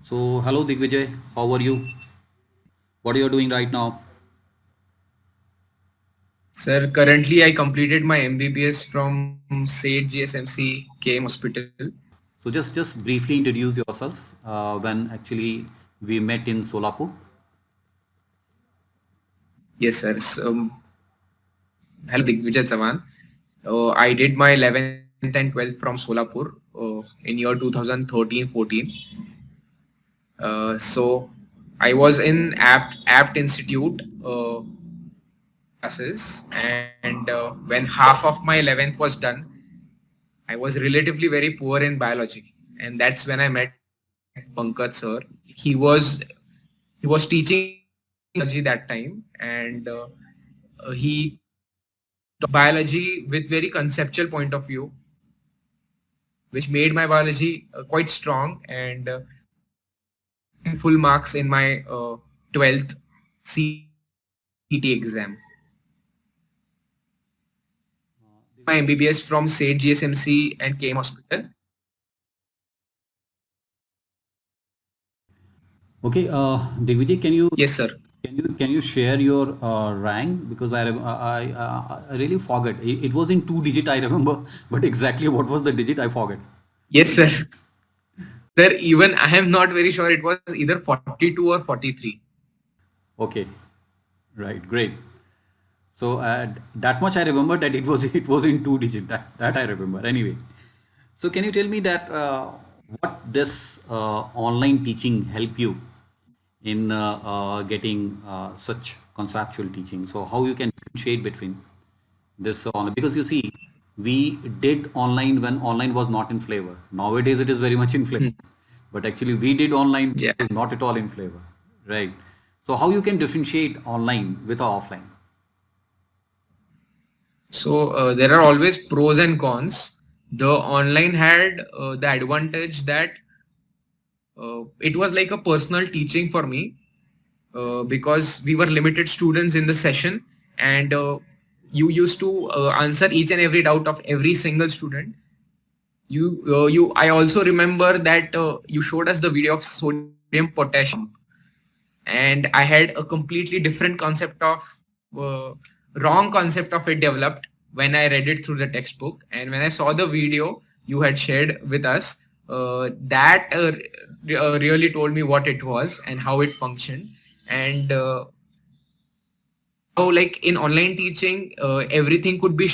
So, hello Digvijay, how are you? What are you doing right now? Sir, currently I completed my MBBS from SAID GSMC KM Hospital. So, just briefly introduce yourself when actually we met in Solapur. Yes, sir. Hello, Digvijay Chavan. I did my 11th and 12th from Solapur in year 2013-14. So I was in Apt Institute classes, and when half of my 11th was done, I was relatively very poor in biology, and that's when I met Pankaj sir. He was he was teaching biology that time, and he taught biology with very conceptual point of view, which made my biology quite strong, and full marks in my 12th CET exam. My MBBS from SAID GSMC and KM Hospital. Okay, Digvijay, Yes, sir. can you share your rank because I really forget. It was in two digit I remember, but exactly what was the digit I forget. Yes, sir. Sir, even I am not very sure. It was either 42 or 43. Okay, right, great. So that much I remember that it was in two digit that I remember anyway. So can you tell me that what this online teaching help you in getting such conceptual teaching? So how you can differentiate between this online, because you see we did online when online was not in flavor. Nowadays it is very much in flavor, Hmm. but actually we did online when Yeah. it was not at all in flavor, right? So how you can differentiate online with offline? So there are always pros and cons. The online had the advantage that it was like a personal teaching for me because we were limited students in the session, and you used to answer each and every doubt of every single student. You I also remember that you showed us the video of sodium potassium, and I had a completely different concept of uh, wrong concept of it developed when I read it through the textbook, and when I saw the video you had shared with us, that really told me what it was and how it functioned, and how, like, in online teaching, everything could be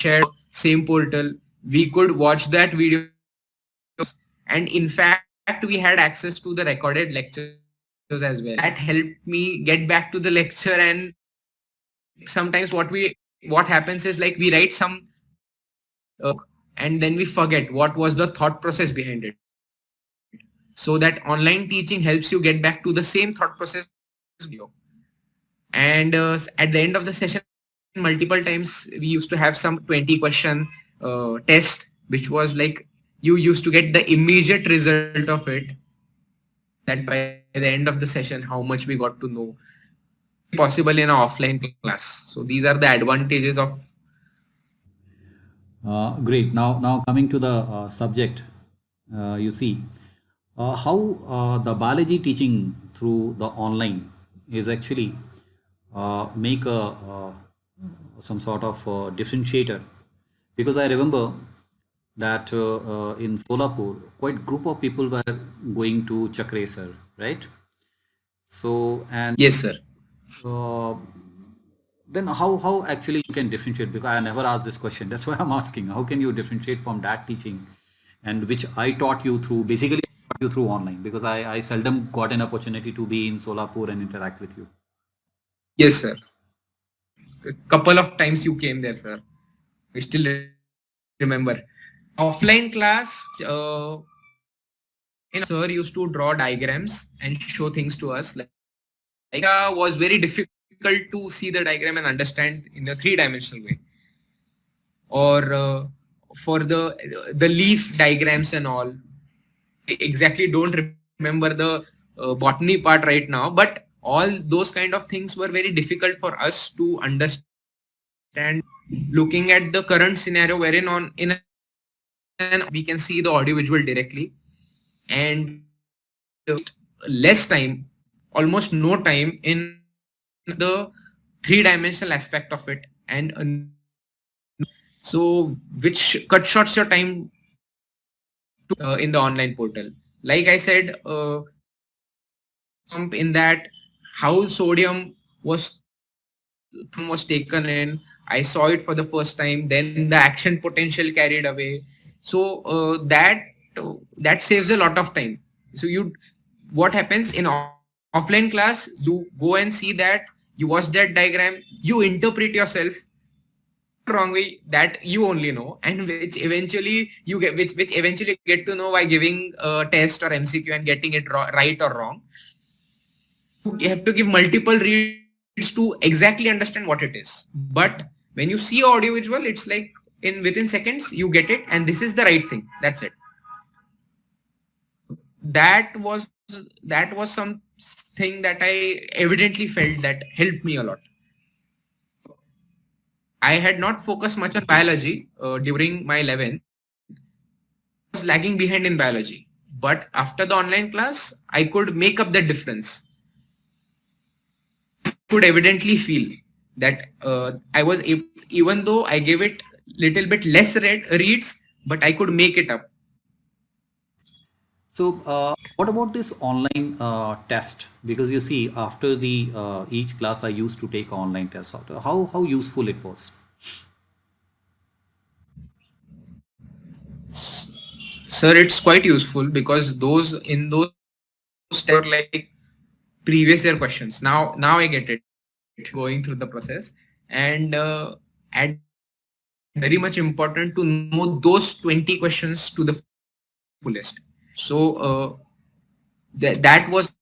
shared same portal. We could watch that video, and in fact we had access to the recorded lectures as well. That helped me get back to the lecture, and sometimes what happens is, like, we write some and then we forget what was the thought process behind it. So that online teaching helps you get back to the same thought process video. And at the end of the session, multiple times we used to have some 20 question test, which was like you used to get the immediate result of it, that by the end of the session how much we got to know, possible in an offline class. So these are the advantages of. Great. Now coming to the subject, you see how the biology teaching through the online is actually make some sort of differentiator, because I remember that in Solapur, quite group of people were going to Chakresar, right? So and Yes, sir. uh, then how actually you can differentiate? Because I never asked this question. That's why I'm asking. How can you differentiate from that teaching, and which I taught you through basically I taught you through online, because I seldom got an opportunity to be in Solapur and interact with you. Yes, sir. A couple of times you came there, sir. We still remember. Offline class, sir used to draw diagrams and show things to us. Like was very difficult to see the diagram and understand in a three-dimensional way. Or for the leaf diagrams and all. I exactly don't remember the botany part right now, but all those kind of things were very difficult for us to understand. Looking at the current scenario wherein on in an we can see the audio visual directly, and less time, almost no time in the three-dimensional aspect of it, and so which cut shorts your time in the online portal. Like I said, in that how sodium was taken in. I saw it for the first time. Then the action potential carried away. So that saves a lot of time. So what happens in offline class? You go and see that, you watch that diagram, you interpret yourself wrong way that you only know, and which eventually you get which eventually you get to know by giving a test or MCQ and getting it right or wrong. You have to give multiple reads to exactly understand what it is. But when you see audio visual, it's like within seconds you get it, and this is the right thing. That's it. That was something that I evidently felt that helped me a lot. I had not focused much on biology during my 11th. I was lagging behind in biology. But after the online class, I could make up the difference. Could evidently feel that I was able, even though I gave it little bit less reads, but I could make it up. So, what about this online test? Because you see, after the each class, I used to take online tests. How useful it was? Sir, it's quite useful because those were like previous year questions. Now I get it going through the process, and very much important to know those 20 questions to the fullest. So that was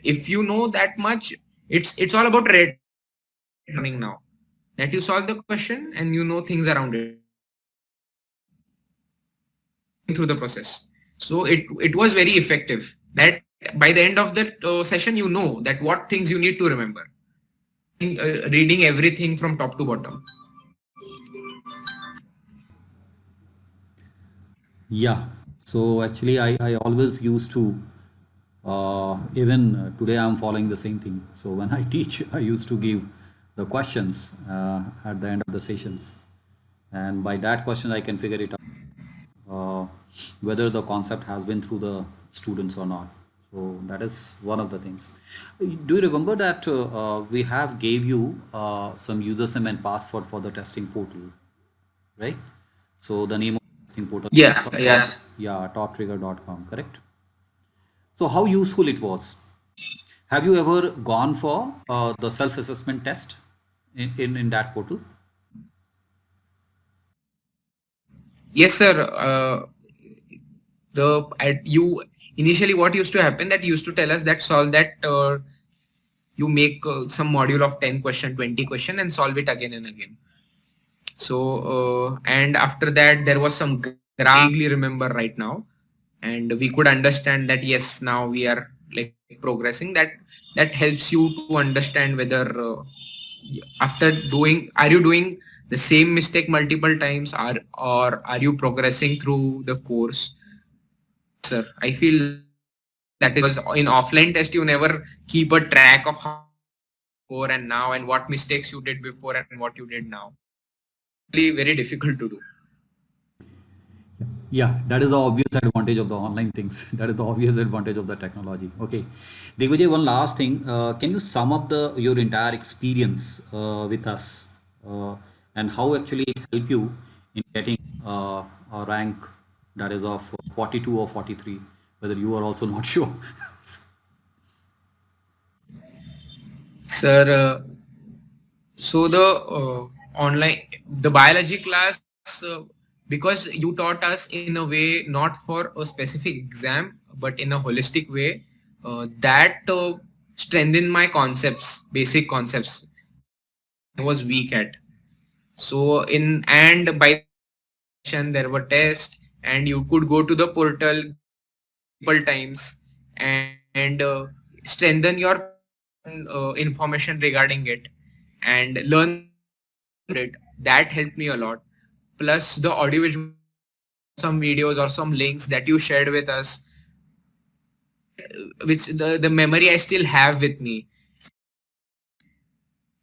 if you know that much, it's all about learning now. That you solve the question and you know things around it through the process. So it was very effective. That by the end of the session, you know that what things you need to remember. Reading everything from top to bottom. Yeah. So actually, I always used to, even today I'm following the same thing. So when I teach, I used to give the questions at the end of the sessions. And by that question, I can figure it out whether the concept has been through the students or not. So that is one of the things. Do you remember that we have gave you some username and password for the testing portal, right? So the name of the testing portal, Yeah. yeah, toptrigger.com, correct? So how useful it was? Have you ever gone for the self-assessment test in that portal? Yes, sir. You initially what used to happen that used to tell us that solve that you make some module of 10 question, 20 question and solve it again and again. So and after that there was some vaguely remember right now, and we could understand that yes, now we are like progressing. That helps you to understand whether after doing, are you doing the same mistake multiple times, or are you progressing through the course. Sir, I feel that is in offline test you never keep a track of how before and now and what mistakes you did before and what you did now. Really very difficult to do. Yeah, that is the obvious advantage of the online things. That is the obvious advantage of the technology. Okay, Digvijay, one last thing. Can you sum up the your entire experience with us and how actually it helped you in getting a rank that is of 42 or 43, whether you are also not sure. Sir, so the the biology class, because you taught us in a way not for a specific exam but in a holistic way, that strengthened my concepts, basic concepts I was weak at. So and by there were tests and you could go to the portal multiple times and strengthen your information regarding it and learn it. That helped me a lot. Plus the audiovisual, some videos or some links that you shared with us which the memory I still have with me.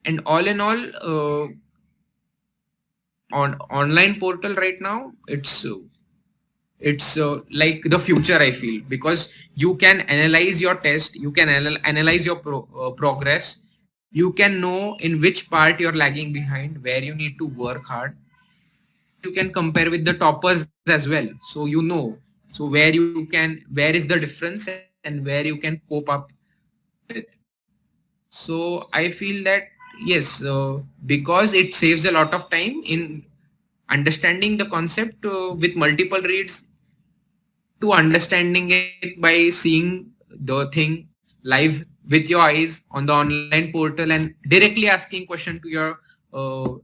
And all in all, on online portal right now, it's like the future, I feel, because you can analyze your test, you can analyze your progress, you can know in which part you're lagging behind, where you need to work hard. You can compare with the toppers as well, so you know, so where is the difference and where you can cope up with. So I feel that yes, because it saves a lot of time in understanding the concept with multiple reads, to understanding it by seeing the thing live with your eyes on the online portal and directly asking question to your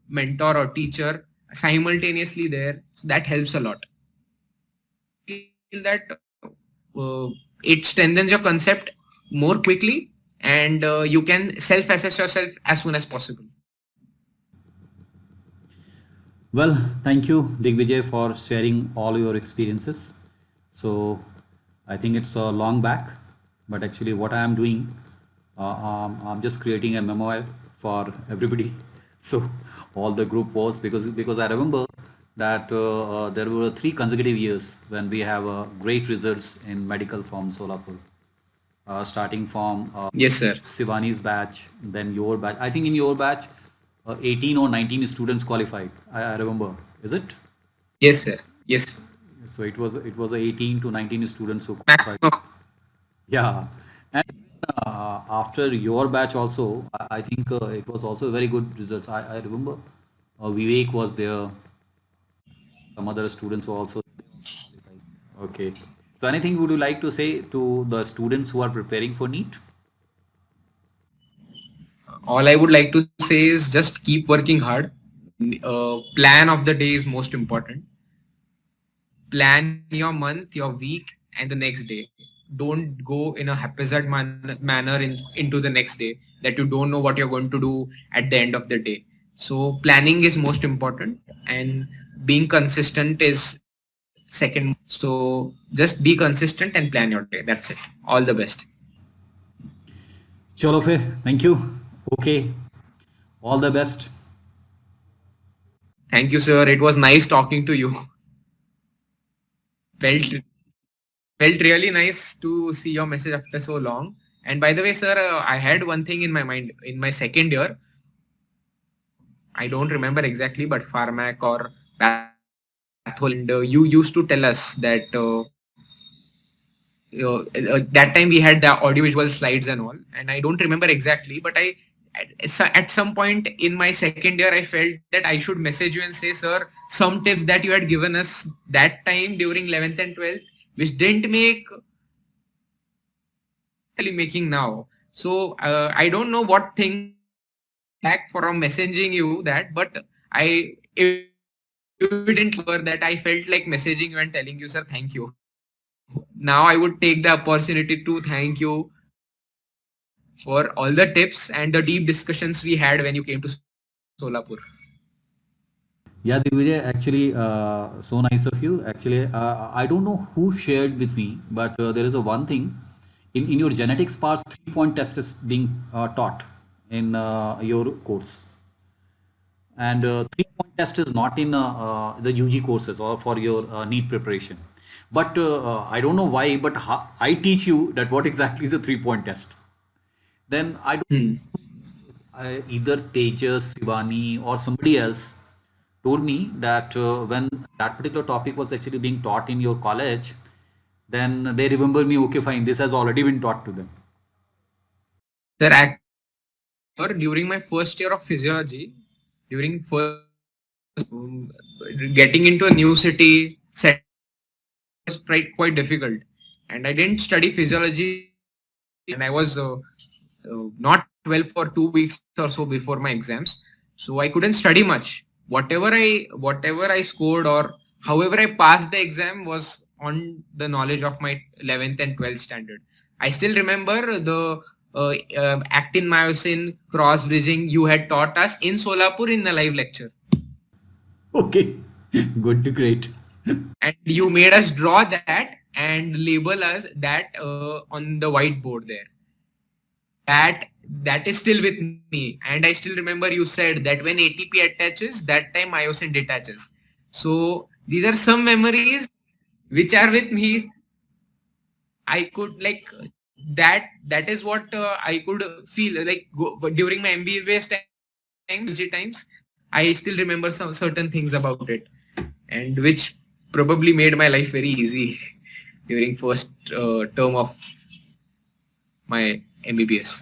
mentor or teacher simultaneously there. So that helps a lot. I feel that it strengthens your concept more quickly, and you can self-assess yourself as soon as possible. Well, thank you, Digvijay, for sharing all your experiences. So, I think it's a long back, but actually, what I am doing, I'm just creating a memo for everybody. So, all the group was because I remember that there were 3 consecutive years when we have great results in medical from Solapur, starting from Yes, sir. Sivani's batch, then your batch. I think in your batch, 18 or 19 students qualified. I remember. Is it? Yes, sir. Yes. So it was 18 to 19 students who qualified. Maximum. Yeah, and after your batch also, I think it was also very good results. I remember Vivek was there. Some other students were also there. Okay. So anything would you like to say to the students who are preparing for NEET? All I would like to say is just keep working hard. Plan of the day is most important. Plan your month, your week, and the next day. Don't go in a haphazard manner into the next day that you don't know what you're going to do at the end of the day. So planning is most important, and being consistent is second. So just be consistent and plan your day. That's it. All the best. Chalo fe, thank you. Okay, all the best. Thank you, sir. It was nice talking to you. Felt felt really nice to see your message after so long. And by the way, sir, I had one thing in my mind in my second year. I don't remember exactly, but Pharmac or Pathol, and you used to tell us that that time we had the audiovisual slides and all, and I don't remember exactly, but at some point in my second year, I felt that I should message you and say, sir, some tips that you had given us that time during 11th and 12th, which didn't make making now. So I don't know what thing back from messaging you that, but I if you didn't cover that, I felt like messaging you and telling you, sir, thank you. Now I would take the opportunity to thank you for all the tips and the deep discussions we had when you came to Solapur. Yeah, Divya, actually, so nice of you. Actually, I don't know who shared with me, but there is a one thing in your genetics parts, 3-point test is being taught in your course, and 3-point test is not in the UG courses or for your NEET preparation. But I don't know why, but I teach you that what exactly is a 3-point test. Then I don't Hmm. either Tejas, Sivani, or somebody else told me that when that particular topic was actually being taught in your college, then they remember me, okay, fine, this has already been taught to them. Sir, during my first year of physiology, during first um, getting into a new city, set was quite difficult, and I didn't study physiology, and I was not well for 2 weeks or so before my exams, so I couldn't study much. Whatever I scored or however I passed the exam was on the knowledge of my 11th and 12th standard. I still remember the actin myosin cross bridging you had taught us in Solapur in the live lecture, Okay, good to great. and you made us draw that, and label us that on the whiteboard there. That is still with me, and I still remember you said that when ATP attaches, that time myosin detaches. So these are some memories which are with me. I could like that is what I could feel like during my MBBS times. I still remember some certain things about it, and which probably made my life very easy during first term of my MBBS.